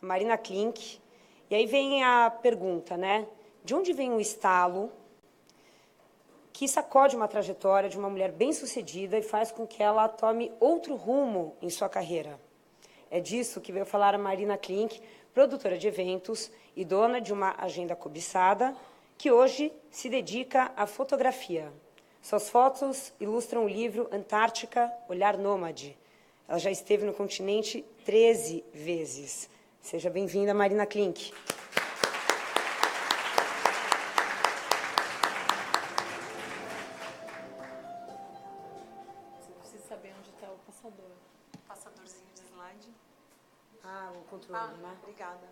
a Marina Klink. E aí vem a pergunta, né? De onde vem o estalo que sacode uma trajetória de uma mulher bem-sucedida e faz com que ela tome outro rumo em sua carreira? É disso que veio falar a Marina Klink, produtora de eventos e dona de uma agenda cobiçada, que hoje se dedica à fotografia. Suas fotos ilustram o livro Antártica, Olhar Nômade. Ela já esteve no continente 13 vezes. Seja bem-vinda, Marina Klink. Você precisa saber onde está o passador. Passadorzinho de slide. Ah, o controle, né? Obrigada.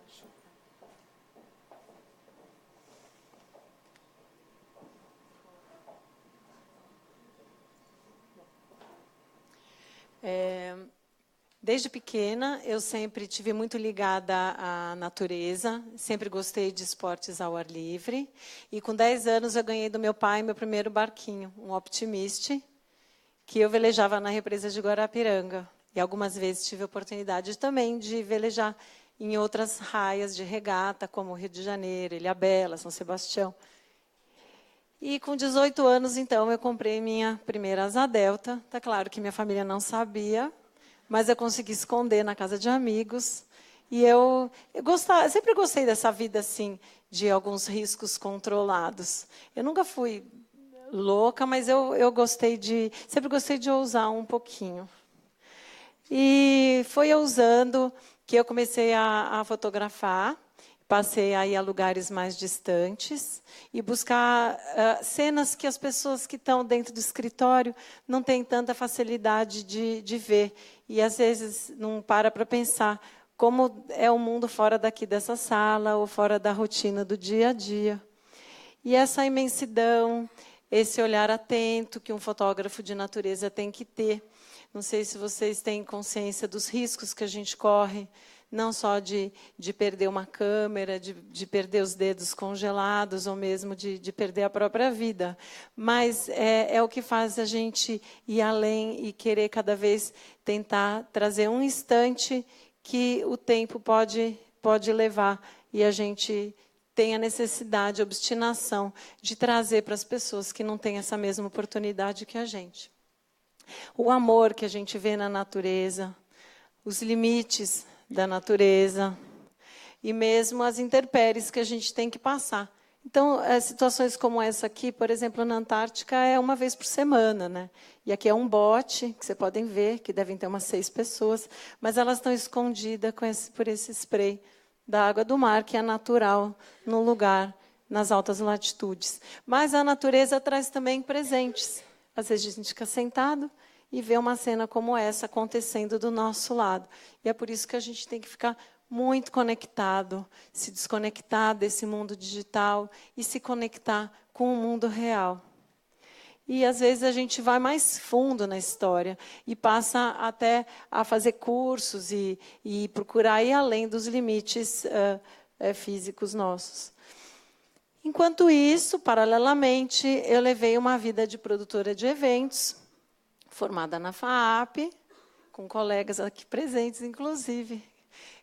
Desde pequena, eu sempre tive muito ligada à natureza, sempre gostei de esportes ao ar livre. E com 10 anos eu ganhei do meu pai meu primeiro barquinho, um Optimist, que eu velejava na represa de Guarapiranga. E algumas vezes tive a oportunidade também de velejar em outras raias de regata, como Rio de Janeiro, Ilhabela, São Sebastião. E com 18 anos, então, eu comprei minha primeira asa delta. Tá claro que minha família não sabia, mas eu consegui esconder na casa de amigos. E eu sempre gostei dessa vida assim, de alguns riscos controlados. Eu nunca fui louca, mas eu sempre gostei de ousar um pouquinho. E foi ousando que eu comecei a fotografar. Passei a ir a lugares mais distantes e buscar cenas que as pessoas que estão dentro do escritório não têm tanta facilidade de ver. E, às vezes, não para pensar como é o mundo fora daqui dessa sala ou fora da rotina do dia a dia. E essa imensidão, esse olhar atento que um fotógrafo de natureza tem que ter. Não sei se vocês têm consciência dos riscos que a gente corre, não só de perder uma câmera, de perder os dedos congelados, ou mesmo de perder a própria vida. Mas é o que faz a gente ir além e querer cada vez tentar trazer um instante que o tempo pode levar. E a gente tem a necessidade, a obstinação de trazer para as pessoas que não têm essa mesma oportunidade que a gente. O amor que a gente vê na natureza, os limites da natureza e mesmo as intempéries que a gente tem que passar. Então, situações como essa aqui, por exemplo, na Antártica, é uma vez por semana, né? E aqui é um bote, que vocês podem ver, que devem ter umas 6 pessoas, mas elas estão escondidas por esse spray da água do mar, que é natural no lugar, nas altas latitudes. Mas a natureza traz também presentes. Às vezes a gente fica sentado e ver uma cena como essa acontecendo do nosso lado. E é por isso que a gente tem que ficar muito conectado, se desconectar desse mundo digital e se conectar com o mundo real. E, às vezes, a gente vai mais fundo na história e passa até a fazer cursos e procurar ir além dos limites físicos nossos. Enquanto isso, paralelamente, eu levei uma vida de produtora de eventos, formada na FAAP, com colegas aqui presentes, inclusive.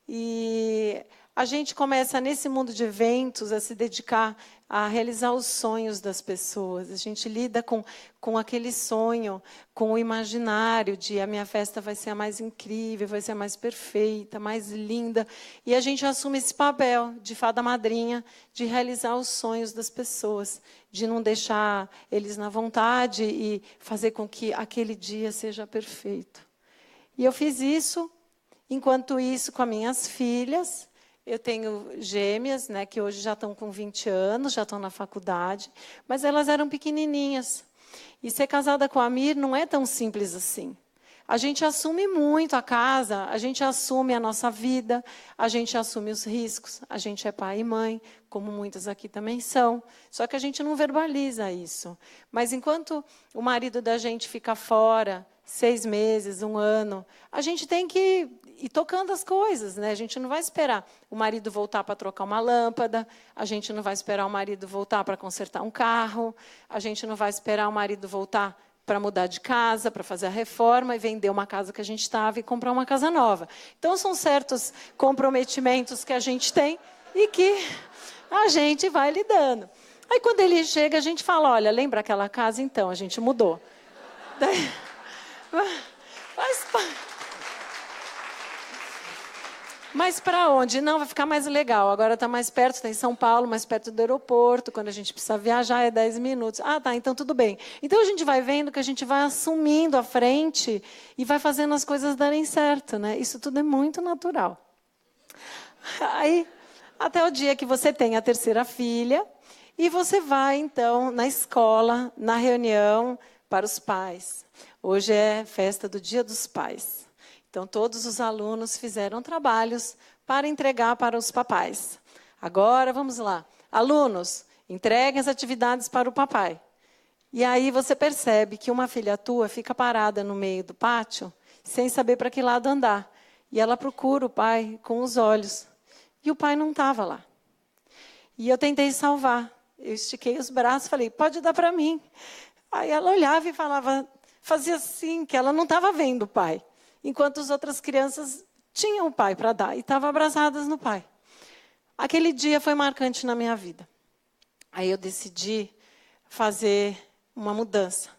E a gente começa, nesse mundo de eventos, a se dedicar a realizar os sonhos das pessoas. A gente lida com aquele sonho, com o imaginário de a minha festa vai ser a mais incrível, vai ser a mais perfeita, mais linda. E a gente assume esse papel de fada madrinha, de realizar os sonhos das pessoas, de não deixar eles na vontade e fazer com que aquele dia seja perfeito. E eu fiz isso. Enquanto isso, com as minhas filhas, eu tenho gêmeas, né, que hoje já estão com 20 anos, já estão na faculdade, mas elas eram pequenininhas. E ser casada com a Mir não é tão simples assim. A gente assume muito a casa, a gente assume a nossa vida, a gente assume os riscos, a gente é pai e mãe, como muitas aqui também são. Só que a gente não verbaliza isso. Mas enquanto o marido da gente fica fora, 6 meses, 1 ano, a gente tem que ir tocando as coisas, né? A gente não vai esperar o marido voltar para trocar uma lâmpada, a gente não vai esperar o marido voltar para consertar um carro, a gente não vai esperar o marido voltar para mudar de casa, para fazer a reforma e vender uma casa que a gente estava e comprar uma casa nova. Então, são certos comprometimentos que a gente tem e que a gente vai lidando. Aí, quando ele chega, a gente fala, olha, lembra aquela casa? Então, a gente mudou. Daí, mas para onde? Não, vai ficar mais legal. Agora está mais perto, está em São Paulo, mais perto do aeroporto. Quando a gente precisa viajar, é 10 minutos. Ah, tá, então tudo bem. Então, a gente vai vendo que a gente vai assumindo a frente e vai fazendo as coisas darem certo, né? Isso tudo é muito natural. Aí, até o dia que você tem a terceira filha e você vai, então, na escola, na reunião para os pais. Hoje é festa do Dia dos Pais. Então, todos os alunos fizeram trabalhos para entregar para os papais. Agora, vamos lá. Alunos, entreguem as atividades para o papai. E aí você percebe que uma filha tua fica parada no meio do pátio, sem saber para que lado andar. E ela procura o pai com os olhos. E o pai não estava lá. E eu tentei salvar. Eu estiquei os braços e falei, pode dar para mim. Aí ela olhava e falava, fazia assim, que ela não estava vendo o pai. Enquanto as outras crianças tinham o pai para dar e estavam abraçadas no pai. Aquele dia foi marcante na minha vida. Aí eu decidi fazer uma mudança.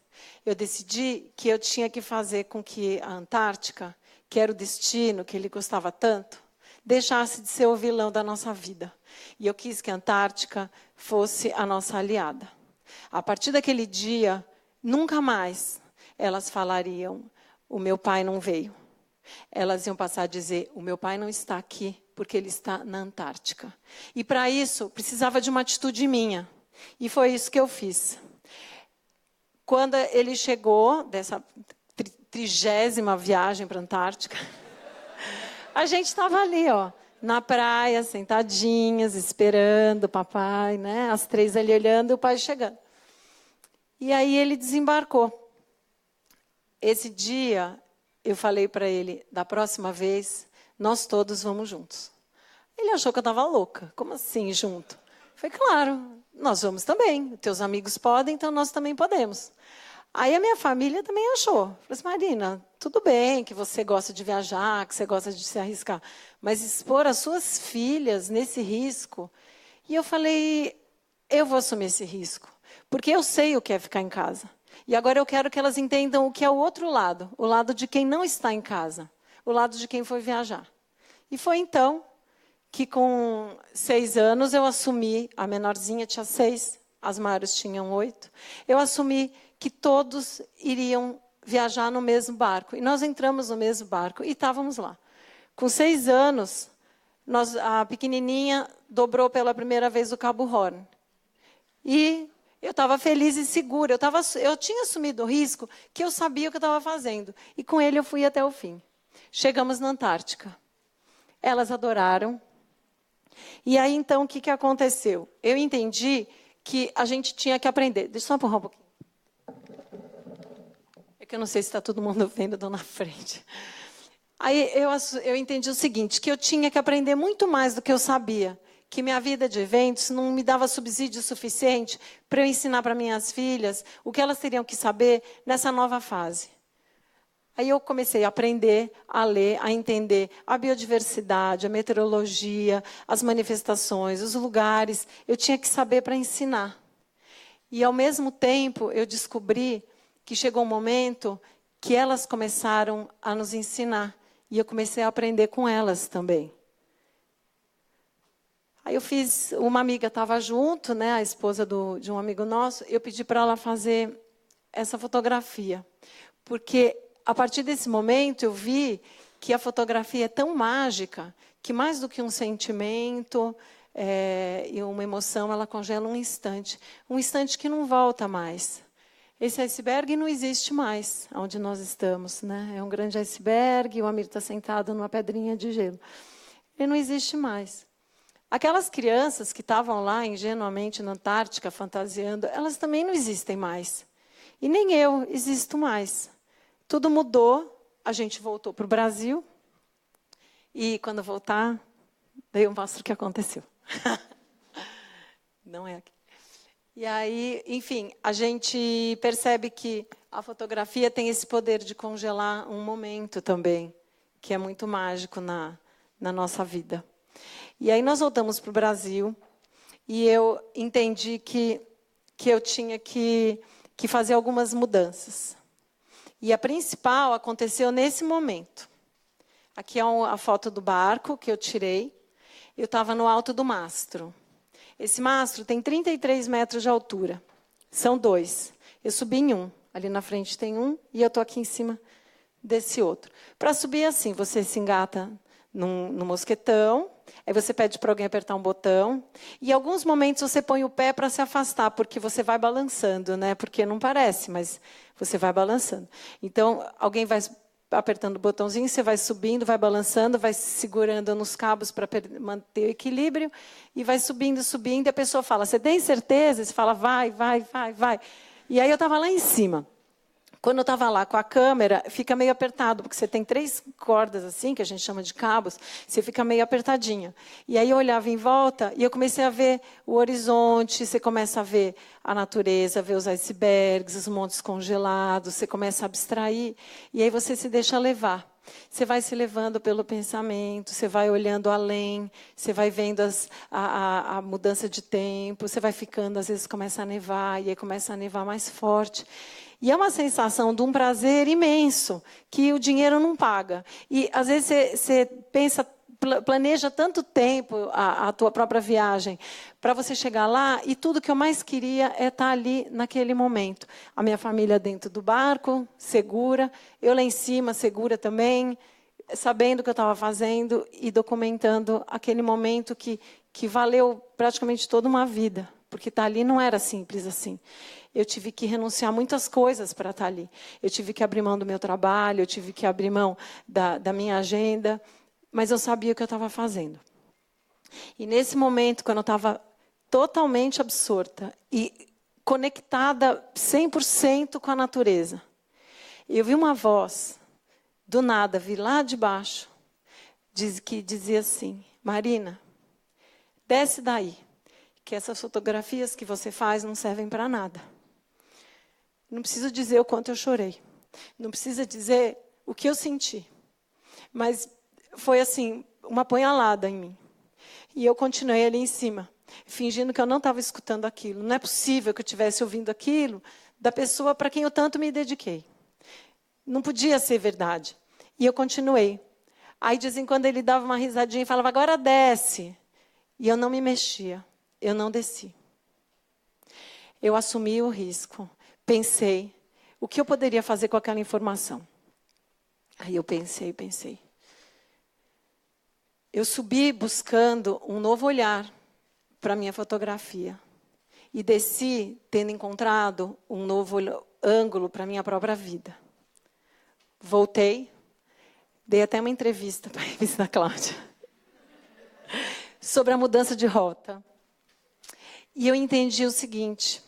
Eu decidi que eu tinha que fazer com que a Antártica, que era o destino que ele gostava tanto, deixasse de ser o vilão da nossa vida. E eu quis que a Antártica fosse a nossa aliada. A partir daquele dia, nunca mais elas falariam, o meu pai não veio. Elas iam passar a dizer, o meu pai não está aqui, porque ele está na Antártica. E para isso, precisava de uma atitude minha. E foi isso que eu fiz. Quando ele chegou, dessa 30ª viagem para a Antártica, a gente estava ali, ó, na praia, sentadinhas, esperando o papai, né? As 3 ali olhando e o pai chegando. E aí ele desembarcou. Esse dia, eu falei para ele, da próxima vez, nós todos vamos juntos. Ele achou que eu estava louca. Como assim, junto? Eu falei, claro, nós vamos também. Teus amigos podem, então nós também podemos. Aí a minha família também achou. Falei assim, Marina, tudo bem que você gosta de viajar, que você gosta de se arriscar, mas expor as suas filhas nesse risco. E eu falei, eu vou assumir esse risco, porque eu sei o que é ficar em casa. E agora eu quero que elas entendam o que é o outro lado, o lado de quem não está em casa, o lado de quem foi viajar. E foi então que com 6 anos eu assumi, a menorzinha tinha 6, as maiores tinham 8, eu assumi que todos iriam viajar no mesmo barco. E nós entramos no mesmo barco e estávamos lá. Com 6 anos, a pequenininha dobrou pela primeira vez o Cabo Horn. E eu estava feliz e segura. Eu tinha assumido o risco que eu sabia o que eu estava fazendo. E com ele eu fui até o fim. Chegamos na Antártica. Elas adoraram. E aí, então, o que aconteceu? Eu entendi que a gente tinha que aprender. Deixa eu só empurrar um pouquinho. É que eu não sei se está todo mundo vendo, estou na frente. Aí eu entendi o seguinte, que eu tinha que aprender muito mais do que eu sabia. Que minha vida de eventos não me dava subsídio suficiente para eu ensinar para minhas filhas o que elas teriam que saber nessa nova fase. Aí eu comecei a aprender, a ler, a entender a biodiversidade, a meteorologia, as manifestações, os lugares. Eu tinha que saber para ensinar. E, ao mesmo tempo, eu descobri que chegou um momento que elas começaram a nos ensinar. E eu comecei a aprender com elas também. Aí eu fiz, uma amiga estava junto, né, a esposa de um amigo nosso, eu pedi para ela fazer essa fotografia. Porque, a partir desse momento, eu vi que a fotografia é tão mágica, que mais do que um sentimento e uma emoção, ela congela um instante que não volta mais. Esse iceberg não existe mais, onde nós estamos, né? É um grande iceberg, o Amir está sentado numa pedrinha de gelo. Ele não existe mais. Aquelas crianças que estavam lá ingenuamente na Antártica, fantasiando, elas também não existem mais. E nem eu existo mais. Tudo mudou, a gente voltou para o Brasil. E quando voltar, daí eu mostro o que aconteceu. Não é aqui. E aí, enfim, a gente percebe que a fotografia tem esse poder de congelar um momento também, que é muito mágico na nossa vida. E aí nós voltamos para o Brasil e eu entendi que eu tinha que fazer algumas mudanças. E a principal aconteceu nesse momento. Aqui é a foto do barco que eu tirei. Eu estava no alto do mastro. Esse mastro tem 33 metros de altura. São 2. Eu subi em um. Ali na frente tem um e eu estou aqui em cima desse outro. Para subir assim, você se engata no mosquetão, aí você pede para alguém apertar um botão, e em alguns momentos você põe o pé para se afastar, porque você vai balançando, né? Porque não parece, mas você vai balançando. Então, alguém vai apertando o botãozinho, você vai subindo, vai balançando, vai segurando nos cabos para manter o equilíbrio, e vai subindo, subindo, e a pessoa fala, você tem certeza? Você fala, vai, vai, vai, vai. E aí eu estava lá em cima. Quando eu estava lá com a câmera, fica meio apertado, porque você tem 3 cordas assim, que a gente chama de cabos, você fica meio apertadinha. E aí eu olhava em volta e eu comecei a ver o horizonte, você começa a ver a natureza, ver os icebergs, os montes congelados, você começa a abstrair, e aí você se deixa levar. Você vai se levando pelo pensamento, você vai olhando além, você vai vendo a mudança de tempo, você vai ficando, às vezes começa a nevar, e aí começa a nevar mais forte. E é uma sensação de um prazer imenso, que o dinheiro não paga. E, às vezes, você pensa, planeja tanto tempo a tua própria viagem para você chegar lá, e tudo que eu mais queria é estar ali naquele momento. A minha família dentro do barco, segura, eu lá em cima, segura também, sabendo o que eu estava fazendo e documentando aquele momento que valeu praticamente toda uma vida. Porque estar ali não era simples assim. Eu tive que renunciar a muitas coisas para estar ali. Eu tive que abrir mão do meu trabalho, eu tive que abrir mão da minha agenda, mas eu sabia o que eu estava fazendo. E nesse momento, quando eu estava totalmente absorta e conectada 100% com a natureza, eu vi uma voz, do nada, vi lá de baixo, que dizia assim, Marina, desce daí, que essas fotografias que você faz não servem para nada. Não preciso dizer o quanto eu chorei. Não precisa dizer o que eu senti. Mas foi assim, uma apunhalada em mim. E eu continuei ali em cima, fingindo que eu não estava escutando aquilo. Não é possível que eu estivesse ouvindo aquilo da pessoa para quem eu tanto me dediquei. Não podia ser verdade. E eu continuei. Aí, de vez em quando, ele dava uma risadinha e falava, agora desce. E eu não me mexia. Eu não desci. Eu assumi o risco. Pensei, o que eu poderia fazer com aquela informação? Aí eu pensei. Eu subi buscando um novo olhar para a minha fotografia. E desci tendo encontrado um novo ângulo para a minha própria vida. Voltei, dei até uma entrevista para a revista Cláudia sobre a mudança de rota. E eu entendi o seguinte,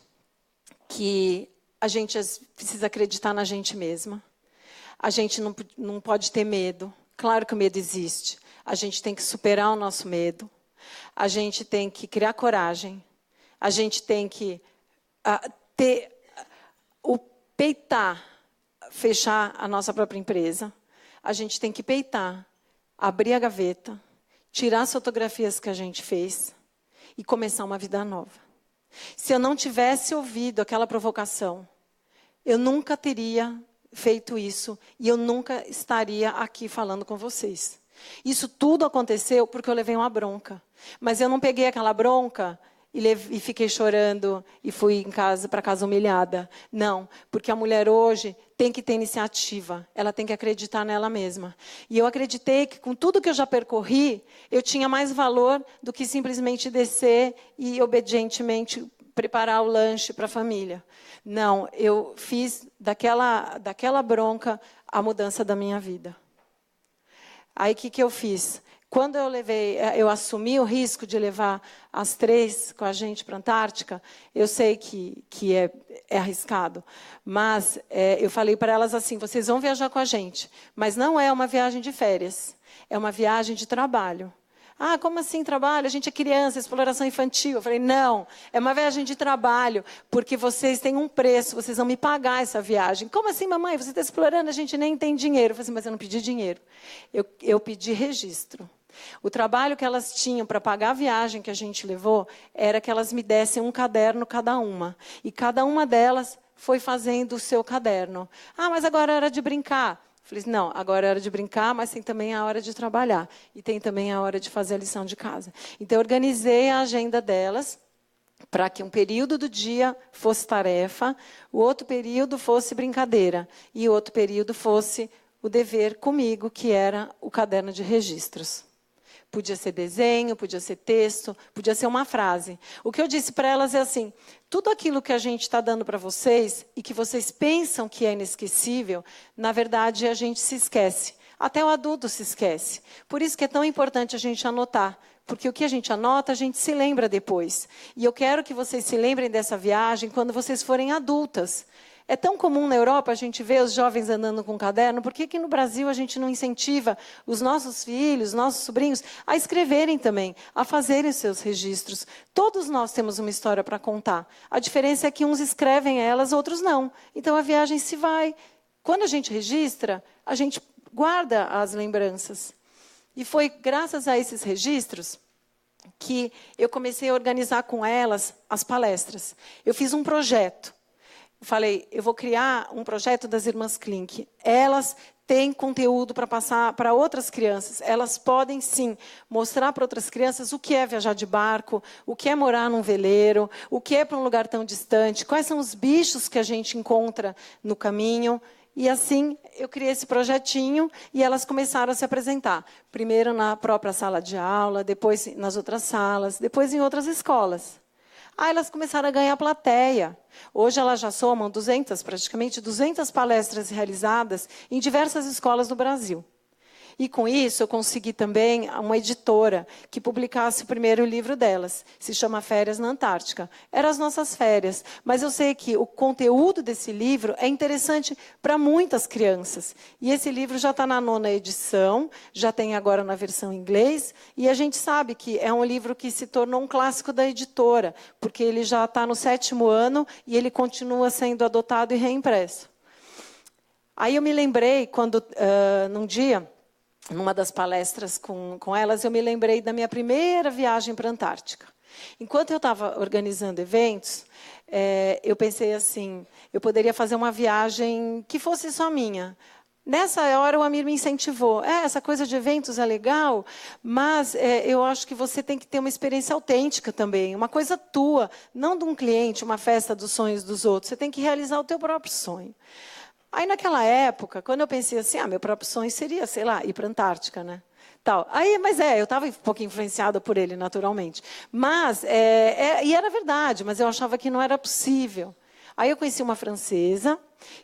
que a gente precisa acreditar na gente mesma. A gente não pode ter medo. Claro que o medo existe. A gente tem que superar o nosso medo. A gente tem que criar coragem. A gente tem que ter o peitar, fechar a nossa própria empresa. A gente tem que peitar, abrir a gaveta, tirar as fotografias que a gente fez e começar uma vida nova. Se eu não tivesse ouvido aquela provocação, eu nunca teria feito isso e eu nunca estaria aqui falando com vocês. Isso tudo aconteceu porque eu levei uma bronca. Mas eu não peguei aquela bronca e fiquei chorando e fui para casa humilhada. Não, porque a mulher hoje tem que ter iniciativa, ela tem que acreditar nela mesma. E eu acreditei que com tudo que eu já percorri, eu tinha mais valor do que simplesmente descer e obedientemente preparar o lanche para a família. Não, eu fiz daquela bronca a mudança da minha vida. Aí o que eu fiz? Quando eu assumi o risco de levar as 3 com a gente para a Antártica, eu sei que é arriscado, mas eu falei para elas assim, vocês vão viajar com a gente, mas não é uma viagem de férias, é uma viagem de trabalho. Ah, como assim trabalho? A gente é criança, exploração infantil. Eu falei, não, é uma viagem de trabalho, porque vocês têm um preço, vocês vão me pagar essa viagem. Como assim, mamãe? Você está explorando, a gente nem tem dinheiro. Eu falei assim, mas eu não pedi dinheiro. Eu pedi registro. O trabalho que elas tinham para pagar a viagem que a gente levou era que elas me dessem um caderno cada uma. E cada uma delas foi fazendo o seu caderno. Ah, mas agora é hora de brincar. Falei, não, agora é hora de brincar, mas tem também a hora de trabalhar. E tem também a hora de fazer a lição de casa. Então, eu organizei a agenda delas para que um período do dia fosse tarefa, o outro período fosse brincadeira, e o outro período fosse o dever comigo, que era o caderno de registros. Podia ser desenho, podia ser texto, podia ser uma frase. O que eu disse para elas é assim, tudo aquilo que a gente está dando para vocês e que vocês pensam que é inesquecível, na verdade a gente se esquece. Até o adulto se esquece. Por isso que é tão importante a gente anotar. Porque o que a gente anota, a gente se lembra depois. E eu quero que vocês se lembrem dessa viagem quando vocês forem adultas. É tão comum na Europa a gente ver os jovens andando com caderno, por que que no Brasil a gente não incentiva os nossos filhos, nossos sobrinhos, a escreverem também, a fazerem os seus registros? Todos nós temos uma história para contar. A diferença é que uns escrevem elas, outros não. Então a viagem se vai. Quando a gente registra, a gente guarda as lembranças. E foi graças a esses registros que eu comecei a organizar com elas as palestras. Eu fiz um projeto. Falei, eu vou criar um projeto das Irmãs Klink. Elas têm conteúdo para passar para outras crianças. Elas podem, sim, mostrar para outras crianças o que é viajar de barco, o que é morar num veleiro, o que é para um lugar tão distante, quais são os bichos que a gente encontra no caminho. E assim, eu criei esse projetinho e elas começaram a se apresentar. Primeiro na própria sala de aula, depois nas outras salas, depois em outras escolas. Aí elas começaram a ganhar plateia. Hoje elas já somam praticamente 200 palestras realizadas em diversas escolas do Brasil. E com isso eu consegui também uma editora que publicasse o primeiro livro delas. Se chama Férias na Antártica. Eram as nossas férias. Mas eu sei que o conteúdo desse livro é interessante para muitas crianças. E esse livro já está na 9ª edição, já tem agora na versão em inglês. E a gente sabe que é um livro que se tornou um clássico da editora, porque ele já está no 7º ano e ele continua sendo adotado e reimpresso. Aí eu me lembrei, quando, num dia, numa das palestras com elas, eu me lembrei da minha primeira viagem para a Antártica. Enquanto eu estava organizando eventos, eu pensei assim, eu poderia fazer uma viagem que fosse só minha. Nessa hora, o Amir me incentivou. Essa coisa de eventos é legal, mas eu acho que você tem que ter uma experiência autêntica também, uma coisa tua, não de um cliente, uma festa dos sonhos dos outros. Você tem que realizar o teu próprio sonho. Aí, naquela época, quando eu pensei assim, meu próprio sonho seria, sei lá, ir para a Antártica, né? Tal. Aí, mas eu estava um pouco influenciada por ele, naturalmente. Mas, e era verdade, mas eu achava que não era possível. Aí eu conheci uma francesa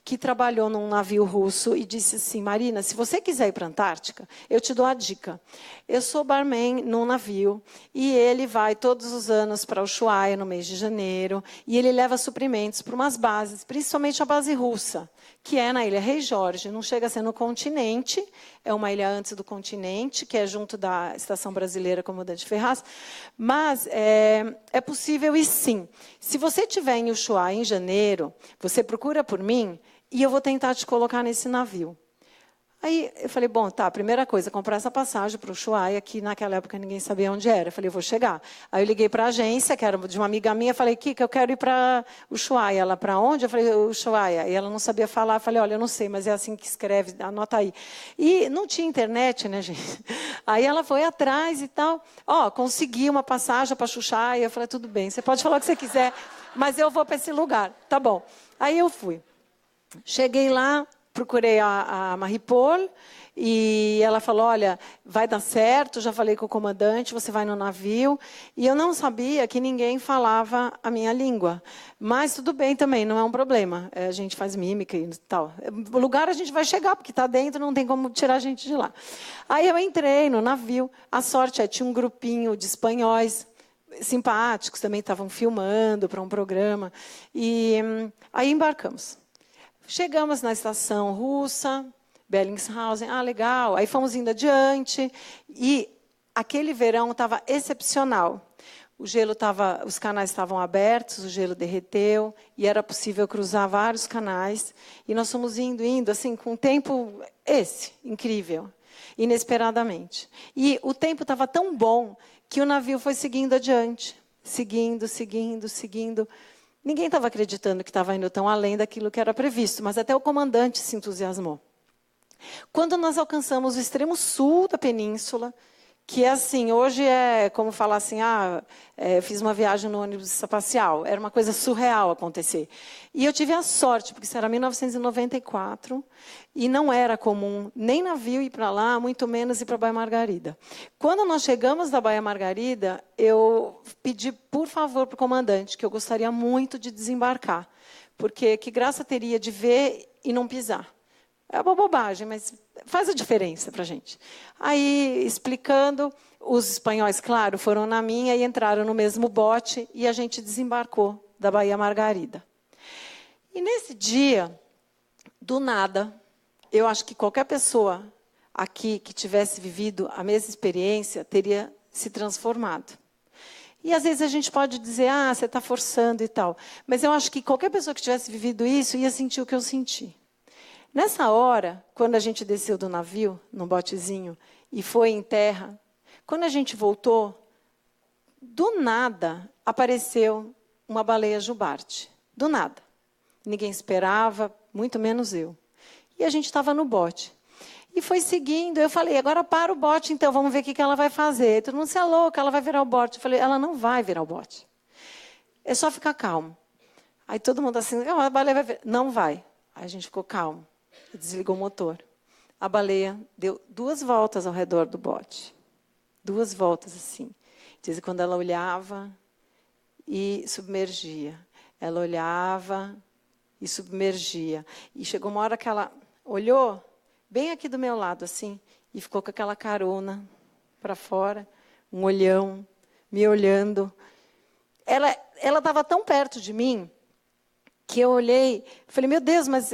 que trabalhou num navio russo e disse assim, Marina, se você quiser ir para a Antártica, eu te dou a dica. Eu sou barman num navio e ele vai todos os anos para Ushuaia, no mês de janeiro, e ele leva suprimentos para umas bases, principalmente a base russa, que é na Ilha Rei Jorge. Não chega a ser no continente, é uma ilha antes do continente, que é junto da Estação Brasileira Comandante Ferraz, mas é possível e sim. Se você estiver em Ushuaia em janeiro, você procura por mim, e eu vou tentar te colocar nesse navio. Aí eu falei, bom, tá, primeira coisa, comprar essa passagem para o Ushuaia, que naquela época ninguém sabia onde era. Eu falei, eu vou chegar. Aí eu liguei para a agência, que era de uma amiga minha, falei, Kika, eu quero ir para o Ushuaia. Ela, para onde? Eu falei, Ushuaia. E ela não sabia falar. Eu falei, olha, eu não sei, mas é assim que escreve, anota aí. E não tinha internet, né, gente? Aí ela foi atrás e tal. Consegui uma passagem para Ushuaia. Eu falei, tudo bem, você pode falar o que você quiser, mas eu vou para esse lugar. Tá bom. Aí eu fui. Cheguei lá, procurei a Marie-Paul e ela falou, olha, vai dar certo, já falei com o comandante, você vai no navio. E eu não sabia que ninguém falava a minha língua. Mas tudo bem também, não é um problema. A gente faz mímica e tal. O lugar a gente vai chegar, porque está dentro, não tem como tirar a gente de lá. Aí eu entrei no navio. A sorte tinha um grupinho de espanhóis, simpáticos, também estavam filmando para um programa. E aí embarcamos. Chegamos na estação russa, Bellingshausen, legal. Aí fomos indo adiante. E aquele verão estava excepcional. O gelo os canais estavam abertos, o gelo derreteu, e era possível cruzar vários canais. E nós fomos indo, assim, com um tempo incrível, inesperadamente. E o tempo estava tão bom que o navio foi seguindo adiante. Seguindo. Ninguém estava acreditando que estava indo tão além daquilo que era previsto, mas até o comandante se entusiasmou. Quando nós alcançamos o extremo sul da península, que é assim, hoje é como falar assim, fiz uma viagem no ônibus espacial, era uma coisa surreal acontecer. E eu tive a sorte, porque isso era 1994, e não era comum nem navio ir para lá, muito menos ir para a Baía Margarida. Quando nós chegamos da Baía Margarida, eu pedi, por favor, para o comandante, que eu gostaria muito de desembarcar, porque que graça teria de ver e não pisar. É uma bobagem, mas faz a diferença para a gente. Aí, explicando, os espanhóis, claro, foram na minha e entraram no mesmo bote e a gente desembarcou da Baía Margarida. E nesse dia, do nada, eu acho que qualquer pessoa aqui que tivesse vivido a mesma experiência teria se transformado. E às vezes a gente pode dizer, você está forçando e tal. Mas eu acho que qualquer pessoa que tivesse vivido isso ia sentir o que eu senti. Nessa hora, quando a gente desceu do navio, num botezinho, e foi em terra, quando a gente voltou, do nada apareceu uma baleia jubarte. Do nada. Ninguém esperava, muito menos eu. E a gente estava no bote. E foi seguindo, eu falei, agora para o bote, então, vamos ver o que ela vai fazer. Todo mundo, você é louca, ela vai virar o bote. Eu falei, ela não vai virar o bote. É só ficar calmo. Aí todo mundo assim, a baleia vai virar. Não vai. Aí a gente ficou calmo. Desligou o motor. A baleia deu 2 voltas ao redor do bote. 2 voltas, assim. De vez em quando ela olhava e submergia. Ela olhava e submergia. E chegou uma hora que ela olhou, bem aqui do meu lado, assim, e ficou com aquela carona para fora, um olhão, me olhando. Ela estava tão perto de mim que eu olhei, falei, meu Deus, mas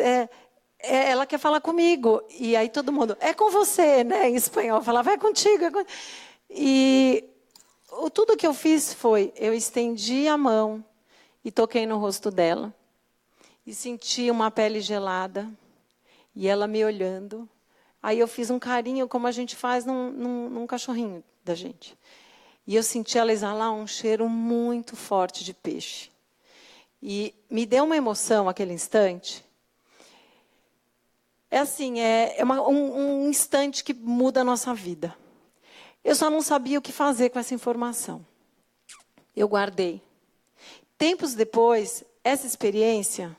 ela quer falar comigo. E aí todo mundo, é com você, né? Em espanhol, falava, é contigo. E tudo que eu fiz foi, eu estendi a mão e toquei no rosto dela. E senti uma pele gelada. E ela me olhando. Aí eu fiz um carinho, como a gente faz num cachorrinho da gente. E eu senti ela exalar um cheiro muito forte de peixe. E me deu uma emoção aquele instante. É assim, um instante que muda a nossa vida. Eu só não sabia o que fazer com essa informação. Eu guardei. Tempos depois, essa experiência,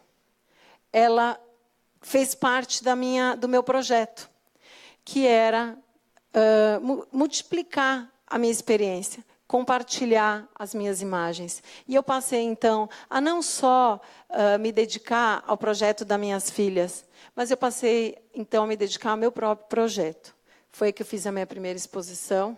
ela fez parte do meu projeto, que era multiplicar a minha experiência, compartilhar as minhas imagens. E eu passei, então, a não só me dedicar ao projeto das minhas filhas, mas eu passei, então, a me dedicar ao meu próprio projeto. Foi aí que eu fiz a minha primeira exposição.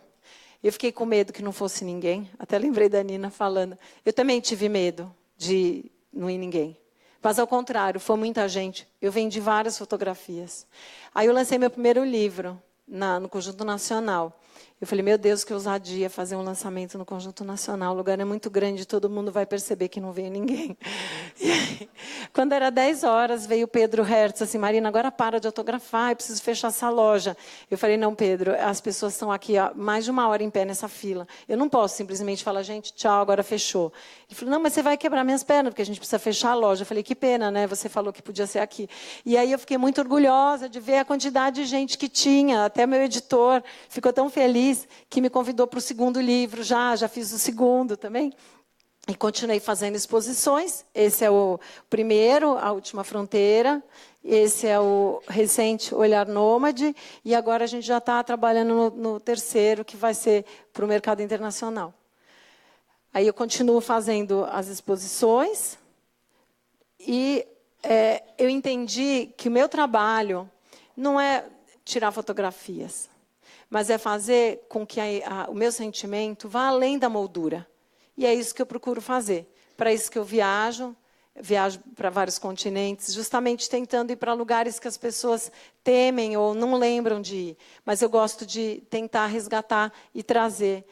Eu fiquei com medo que não fosse ninguém. Até lembrei da Nina falando. Eu também tive medo de não ir ninguém. Mas, ao contrário, foi muita gente. Eu vendi várias fotografias. Aí eu lancei meu primeiro livro no Conjunto Nacional. Eu falei, meu Deus, que ousadia fazer um lançamento no Conjunto Nacional. O lugar é muito grande, todo mundo vai perceber que não veio ninguém. E aí, quando era 10 horas, veio o Pedro Hertz, assim, Marina, agora para de autografar, eu preciso fechar essa loja. Eu falei, não, Pedro, as pessoas estão aqui mais de 1 hora em pé nessa fila. Eu não posso simplesmente falar, gente, tchau, agora fechou. Ele falou, não, mas você vai quebrar minhas pernas, porque a gente precisa fechar a loja. Eu falei, que pena, né? Você falou que podia ser aqui. E aí eu fiquei muito orgulhosa de ver a quantidade de gente que tinha. Até meu editor ficou tão feliz que me convidou para o 2º livro, já fiz o 2º também. E continuei fazendo exposições. Esse é o primeiro, A Última Fronteira. Esse é o recente, Olhar Nômade. E agora a gente já está trabalhando no 3º, que vai ser para o mercado internacional. Aí eu continuo fazendo as exposições. E eu entendi que o meu trabalho não é tirar fotografias, mas é fazer com que o meu sentimento vá além da moldura. E é isso que eu procuro fazer. Para isso que eu viajo, viajo para vários continentes, justamente tentando ir para lugares que as pessoas temem ou não lembram de ir. Mas eu gosto de tentar resgatar e trazer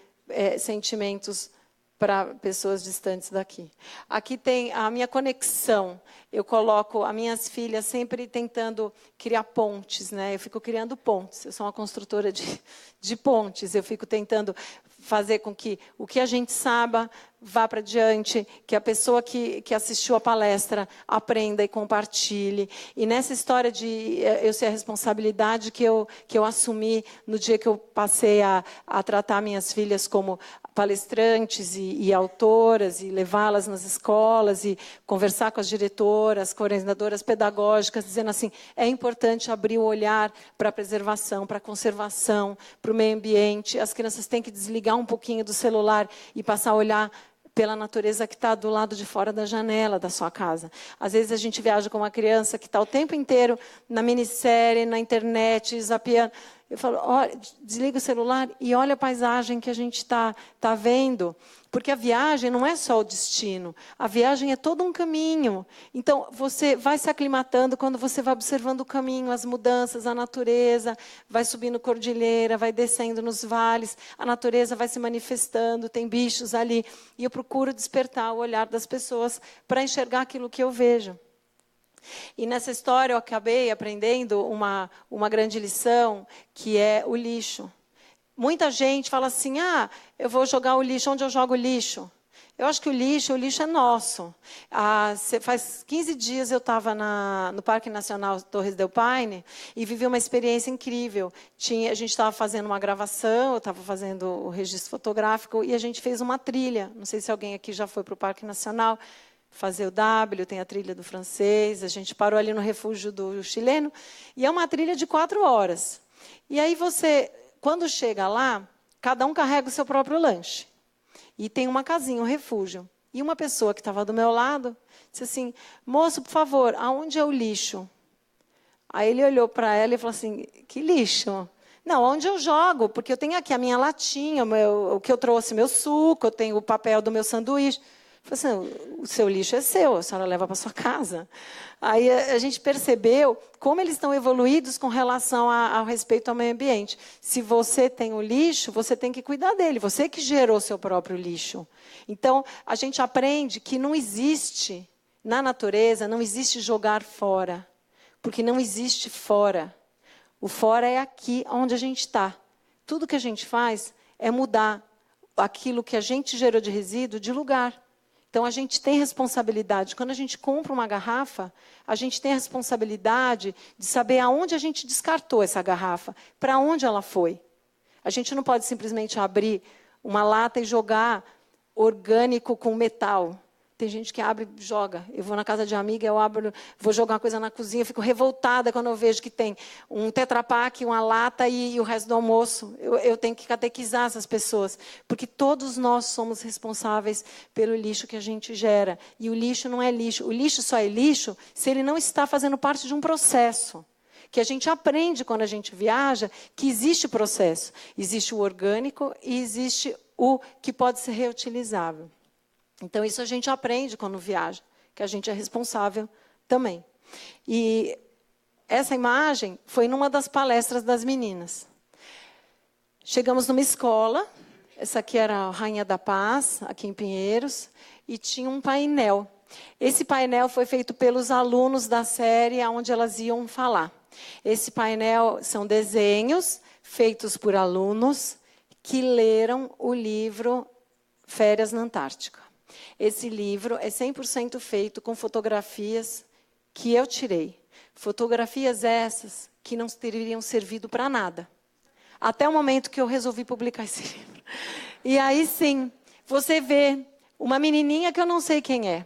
sentimentos para pessoas distantes daqui. Aqui tem a minha conexão. Eu coloco as minhas filhas sempre tentando criar pontes, né? Eu fico criando pontes. Eu sou uma construtora de pontes. Eu fico tentando fazer com que o que a gente saiba vá para diante, que a pessoa que assistiu a palestra aprenda e compartilhe. E nessa história de eu ser a responsabilidade que eu assumi no dia que eu passei a tratar minhas filhas como palestrantes e autoras, e levá-las nas escolas, e conversar com as diretoras, coordenadoras pedagógicas, dizendo assim, é importante abrir o olhar para a preservação, para a conservação, para o meio ambiente. As crianças têm que desligar um pouquinho do celular e passar a olhar pela natureza que está do lado de fora da janela da sua casa. Às vezes a gente viaja com uma criança que está o tempo inteiro na minissérie, na internet, zapeando. Eu falo, olha, desliga o celular e olha a paisagem que a gente está vendo. Porque a viagem não é só o destino. A viagem é todo um caminho. Então, você vai se aclimatando quando você vai observando o caminho, as mudanças, a natureza, vai subindo cordilheira, vai descendo nos vales, a natureza vai se manifestando, tem bichos ali. E eu procuro despertar o olhar das pessoas para enxergar aquilo que eu vejo. E nessa história eu acabei aprendendo uma grande lição, que é o lixo. Muita gente fala assim, eu vou jogar o lixo, onde eu jogo o lixo? Eu acho que o lixo é nosso. Faz 15 dias eu estava no Parque Nacional Torres del Paine e vivi uma experiência incrível. A gente estava fazendo uma gravação, eu estava fazendo o registro fotográfico e a gente fez uma trilha. Não sei se alguém aqui já foi para o Parque Nacional fazer o W, tem a trilha do francês, a gente parou ali no refúgio do chileno, e é uma trilha de 4 horas. E aí quando chega lá, cada um carrega o seu próprio lanche. E tem uma casinha, um refúgio. E uma pessoa que estava do meu lado disse assim, moço, por favor, aonde é o lixo? Aí ele olhou para ela e falou assim, que lixo? Não, onde eu jogo? Porque eu tenho aqui a minha latinha, o que eu trouxe, meu suco, eu tenho o papel do meu sanduíche. Eu falei assim, o seu lixo é seu, a senhora leva para sua casa. Aí a gente percebeu como eles estão evoluídos com relação ao respeito ao meio ambiente. Se você tem o lixo, você tem que cuidar dele, você que gerou seu próprio lixo. Então, a gente aprende que não existe, na natureza, não existe jogar fora, porque não existe fora. O fora é aqui, onde a gente está. Tudo que a gente faz é mudar aquilo que a gente gerou de resíduo de lugar. Então, a gente tem responsabilidade. Quando a gente compra uma garrafa, a gente tem a responsabilidade de saber aonde a gente descartou essa garrafa, para onde ela foi. A gente não pode simplesmente abrir uma lata e jogar orgânico com metal. Tem gente que abre e joga. Eu vou na casa de amiga, eu abro, vou jogar uma coisa na cozinha, eu fico revoltada quando eu vejo que tem um Tetra Pak, uma lata e o resto do almoço. Eu tenho que catequizar essas pessoas, porque todos nós somos responsáveis pelo lixo que a gente gera. E o lixo não é lixo. O lixo só é lixo se ele não está fazendo parte de um processo. Que a gente aprende quando a gente viaja, que existe processo. Existe o orgânico e existe o que pode ser reutilizável. Então, isso a gente aprende quando viaja, que a gente é responsável também. E essa imagem foi numa das palestras das meninas. Chegamos numa escola, essa aqui era a Rainha da Paz, aqui em Pinheiros, e tinha um painel. Esse painel foi feito pelos alunos da série onde elas iam falar. Esse painel são desenhos feitos por alunos que leram o livro Férias na Antártica. Esse livro é 100% feito com fotografias que eu tirei. Fotografias essas que não teriam servido para nada. Até o momento que eu resolvi publicar esse livro. E aí sim, você vê uma menininha que eu não sei quem é,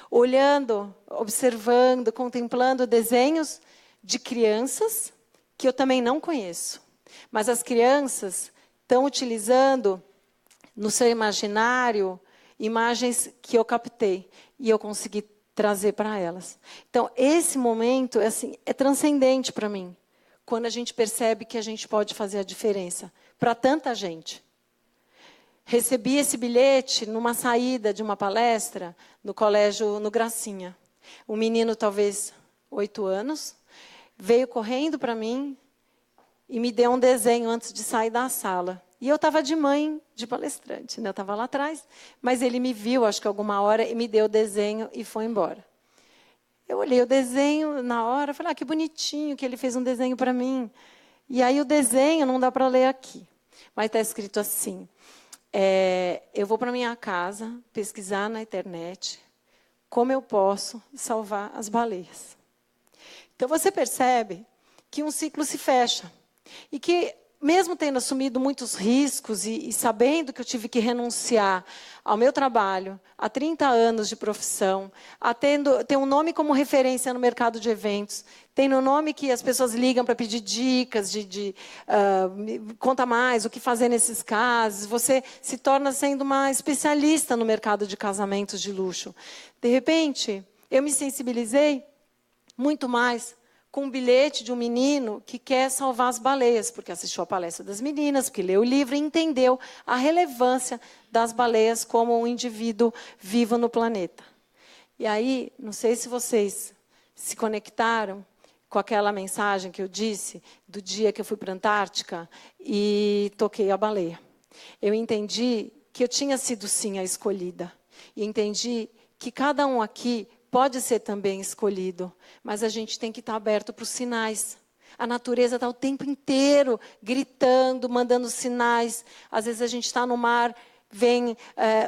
olhando, observando, contemplando desenhos de crianças que eu também não conheço. Mas as crianças estão utilizando no seu imaginário imagens que eu captei e eu consegui trazer para elas. Então, esse momento é transcendente para mim, quando a gente percebe que a gente pode fazer a diferença para tanta gente. recebi esse bilhete numa saída de uma palestra no colégio, no Gracinha. Um menino, talvez 8 anos, veio correndo para mim e me deu um desenho antes de sair da sala. E eu estava de mãe de palestrante, né? Eu estava lá atrás, mas ele me viu, acho que alguma hora, e me deu o desenho e foi embora. Eu olhei o desenho na hora, falei, que bonitinho que ele fez um desenho para mim. E aí o desenho não dá para ler aqui, mas está escrito assim, eu vou para minha casa pesquisar na internet como eu posso salvar as baleias. Então você percebe que um ciclo se fecha. E que, mesmo tendo assumido muitos riscos e sabendo que eu tive que renunciar ao meu trabalho, a 30 anos de profissão, a ter um nome como referência no mercado de eventos, tendo um nome que as pessoas ligam para pedir dicas, conta mais, o que fazer nesses casos, você se torna sendo uma especialista no mercado de casamentos de luxo. De repente, eu me sensibilizei muito mais com um bilhete de um menino que quer salvar as baleias, porque assistiu a palestra das meninas, porque leu o livro e entendeu a relevância das baleias como um indivíduo vivo no planeta. E aí, não sei se vocês se conectaram com aquela mensagem que eu disse do dia que eu fui para a Antártica e toquei a baleia. Eu entendi que eu tinha sido, sim, a escolhida. E entendi que cada um aqui pode ser também escolhido, mas a gente tem que estar aberto para os sinais. A natureza está o tempo inteiro gritando, mandando sinais. Às vezes a gente está no mar, vem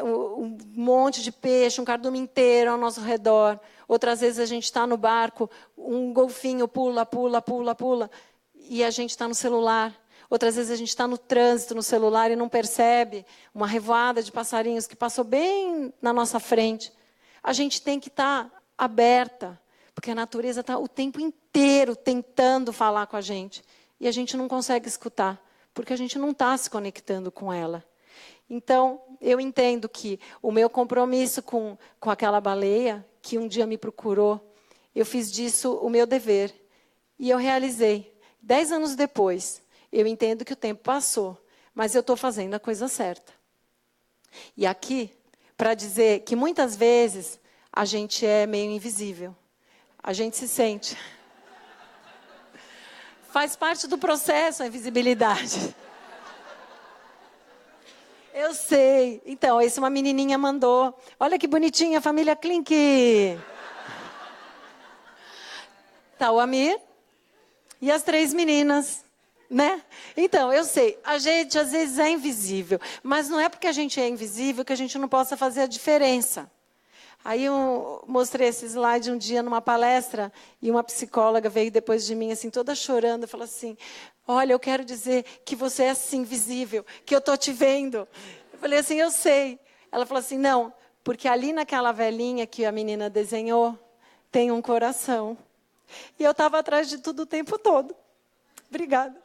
um monte de peixe, um cardume inteiro ao nosso redor. Outras vezes a gente está no barco, um golfinho pula, pula, pula, pula, e a gente está no celular. Outras vezes a gente está no trânsito, no celular, e não percebe uma revoada de passarinhos que passou bem na nossa frente. A gente tem que estar aberta, porque a natureza está o tempo inteiro tentando falar com a gente. E a gente não consegue escutar, porque a gente não está se conectando com ela. Então, eu entendo que o meu compromisso com aquela baleia, que um dia me procurou, eu fiz disso o meu dever. E eu realizei. 10 anos depois, eu entendo que o tempo passou, mas eu estou fazendo a coisa certa. E aqui, para dizer que muitas vezes a gente é meio invisível. A gente se sente. Faz parte do processo a invisibilidade. Eu sei. Então, essa uma menininha mandou. Olha que bonitinha, a família Klink. Tá o Amir e as 3 meninas. Né? Então, eu sei, a gente às vezes é invisível, mas não é porque a gente é invisível que a gente não possa fazer a diferença. Aí eu mostrei esse slide um dia numa palestra e uma psicóloga veio depois de mim, assim, toda chorando, e falou assim, olha, eu quero dizer que você é assim, visível, que eu estou te vendo. Eu falei assim, eu sei. Ela falou assim, não, porque ali naquela velhinha que a menina desenhou, tem um coração. E eu estava atrás de tudo o tempo todo. Obrigada.